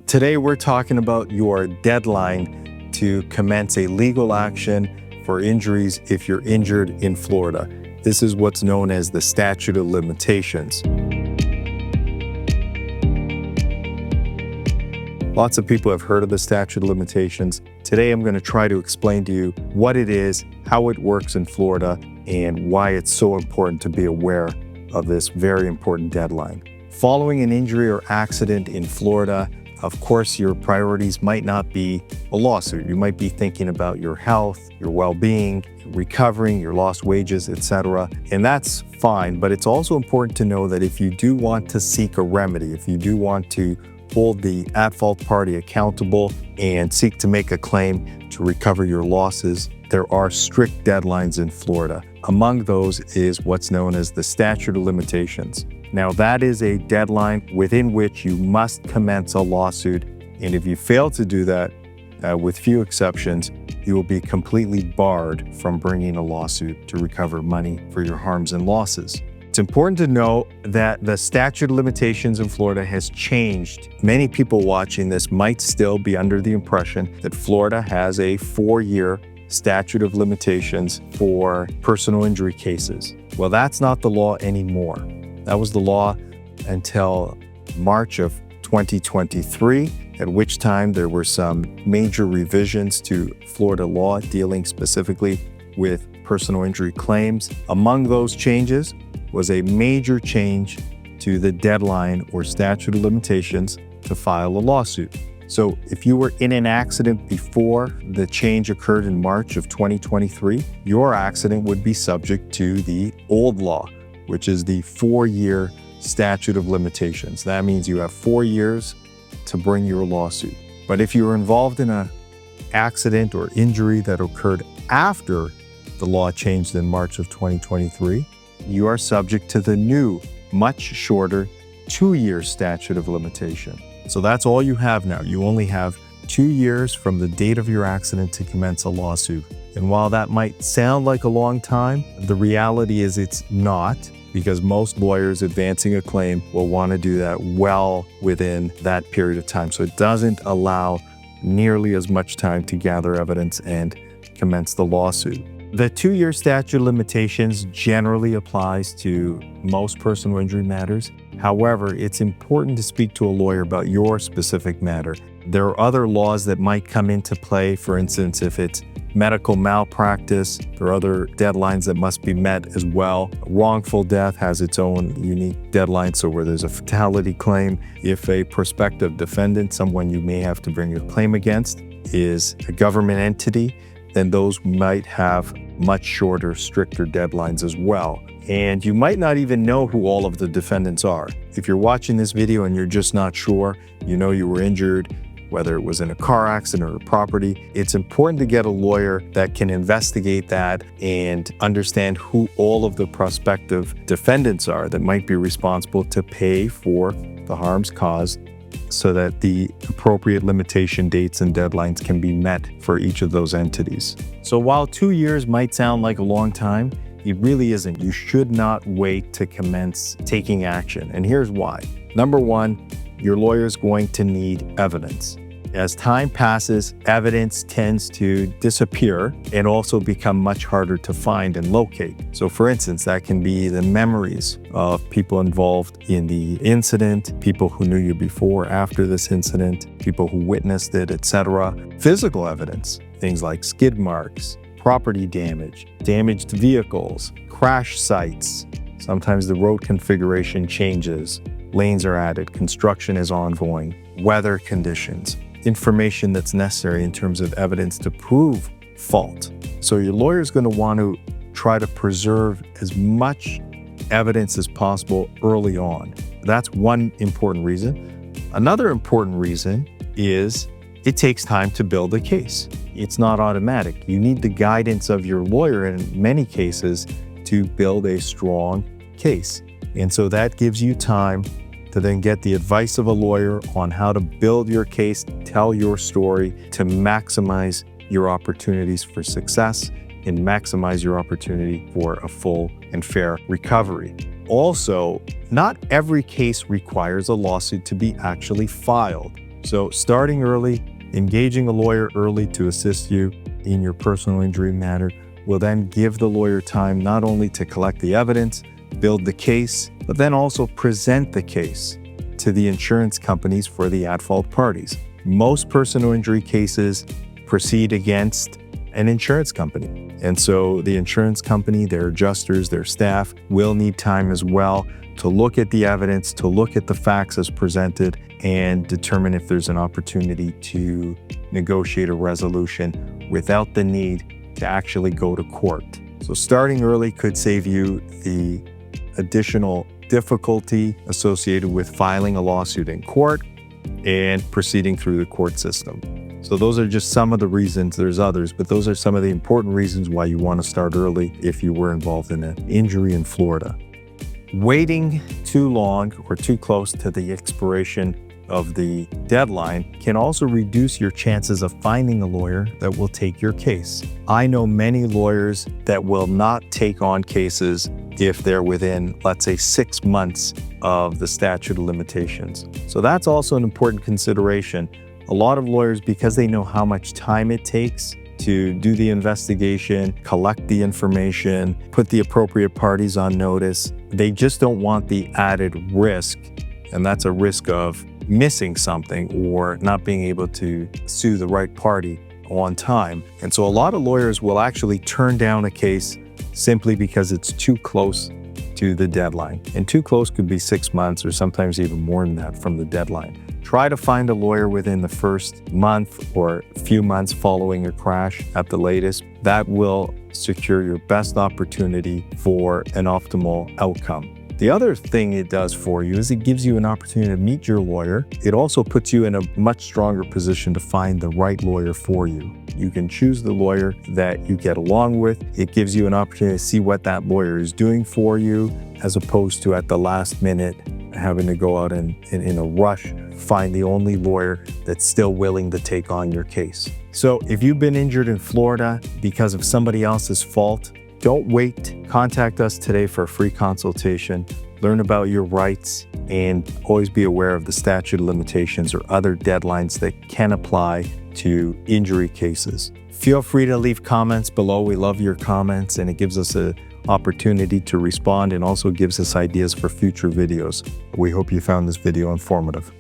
Today we're talking about your deadline to commence a legal action for injuries if you're injured in Florida. This is what's known as the Statute of Limitations. Lots of people have heard of the Statute of Limitations. Today I'm going to try to explain to you what it is, how it works in Florida, and why it's so important to be aware of this very important deadline. Following an injury or accident in Florida, of course, your priorities might not be a lawsuit. You might be thinking about your health, your well-being, recovering, your lost wages, etc. And that's fine, but it's also important to know that if you do want to seek a remedy, if you do want to hold the at-fault party accountable and seek to make a claim to recover your losses, there are strict deadlines in Florida. Among those is what's known as the Statute of Limitations. Now, that is a deadline within which you must commence a lawsuit, and if you fail to do that, with few exceptions, you will be completely barred from bringing a lawsuit to recover money for your harms and losses. It's important to know that the statute of limitations in Florida has changed. Many people watching this might still be under the impression that Florida has a 4-year statute of limitations for personal injury cases. Well, that's not the law anymore. That was the law until March of 2023, at which time there were some major revisions to Florida law dealing specifically with personal injury claims. Among those changes was a major change to the deadline or statute of limitations to file a lawsuit. So if you were in an accident before the change occurred in March of 2023, your accident would be subject to the old law, which is the 4-year statute of limitations. That means you have 4 years to bring your lawsuit. But if you were involved in an accident or injury that occurred after the law changed in March of 2023, you are subject to the new, much shorter 2-year statute of limitation. So that's all you have now. You only have 2 years from the date of your accident to commence a lawsuit. And while that might sound like a long time, the reality is it's not, because most lawyers advancing a claim will want to do that well within that period of time. So it doesn't allow nearly as much time to gather evidence and commence the lawsuit. The 2-year statute of limitations generally applies to most personal injury matters. However, it's important to speak to a lawyer about your specific matter. There are other laws that might come into play. For instance, if it's medical malpractice, there are other deadlines that must be met as well. Wrongful death has its own unique deadline, so where there's a fatality claim, if a prospective defendant, someone you may have to bring a claim against, is a government entity, then those might have much shorter, stricter deadlines as well. And you might not even know who all of the defendants are. If you're watching this video and you're just not sure, you know you were injured, whether it was in a car accident or a property, it's important to get a lawyer that can investigate that and understand who all of the prospective defendants are that might be responsible to pay for the harms caused, so that the appropriate limitation dates and deadlines can be met for each of those entities. So while 2 years might sound like a long time, it really isn't. You should not wait to commence taking action. And here's why. Number one, your lawyer is going to need evidence. As time passes, evidence tends to disappear and also become much harder to find and locate. So for instance, that can be the memories of people involved in the incident, people who knew you before or after this incident, people who witnessed it, etc. Physical evidence, things like skid marks, property damage, damaged vehicles, crash sites. Sometimes the road configuration changes, lanes are added, construction is ongoing, weather conditions, information that's necessary in terms of evidence to prove fault. So your lawyer is going to want to try to preserve as much evidence as possible early on. That's one important reason. Another important reason is it takes time to build a case. It's not automatic. You need the guidance of your lawyer in many cases to build a strong case. And so that gives you time to then get the advice of a lawyer on how to build your case, tell your story to maximize your opportunities for success and maximize your opportunity for a full and fair recovery. Also, not every case requires a lawsuit to be actually filed. So starting early, engaging a lawyer early to assist you in your personal injury matter will then give the lawyer time not only to collect the evidence, build the case, but then also present the case to the insurance companies for the at-fault parties. Most personal injury cases proceed against an insurance company. And so the insurance company, their adjusters, their staff will need time as well to look at the evidence, to look at the facts as presented, and determine if there's an opportunity to negotiate a resolution without the need to actually go to court. So starting early could save you the additional difficulty associated with filing a lawsuit in court and proceeding through the court system. So those are just some of the reasons. There's others, but those are some of the important reasons why you want to start early if you were involved in an injury in Florida. Waiting too long or too close to the expiration of the deadline can also reduce your chances of finding a lawyer that will take your case. I know many lawyers that will not take on cases if they're within, let's say, 6 months of the statute of limitations. So that's also an important consideration. A lot of lawyers, because they know how much time it takes to do the investigation, collect the information, put the appropriate parties on notice, they just don't want the added risk, and that's a risk of missing something or not being able to sue the right party on time. And so a lot of lawyers will actually turn down a case simply because it's too close to the deadline. And too close could be 6 months or sometimes even more than that from the deadline. Try to find a lawyer within the first month or few months following a crash at the latest. That will secure your best opportunity for an optimal outcome. The other thing it does for you is it gives you an opportunity to meet your lawyer. It also puts you in a much stronger position to find the right lawyer for you. You can choose the lawyer that you get along with. It gives you an opportunity to see what that lawyer is doing for you, as opposed to at the last minute having to go out and in a rush find the only lawyer that's still willing to take on your case. So if you've been injured in Florida because of somebody else's fault, don't wait. Contact us today for a free consultation. Learn about your rights and always be aware of the statute of limitations or other deadlines that can apply to injury cases. Feel free to leave comments below. We love your comments, and it gives us an opportunity to respond and also gives us ideas for future videos. We hope you found this video informative.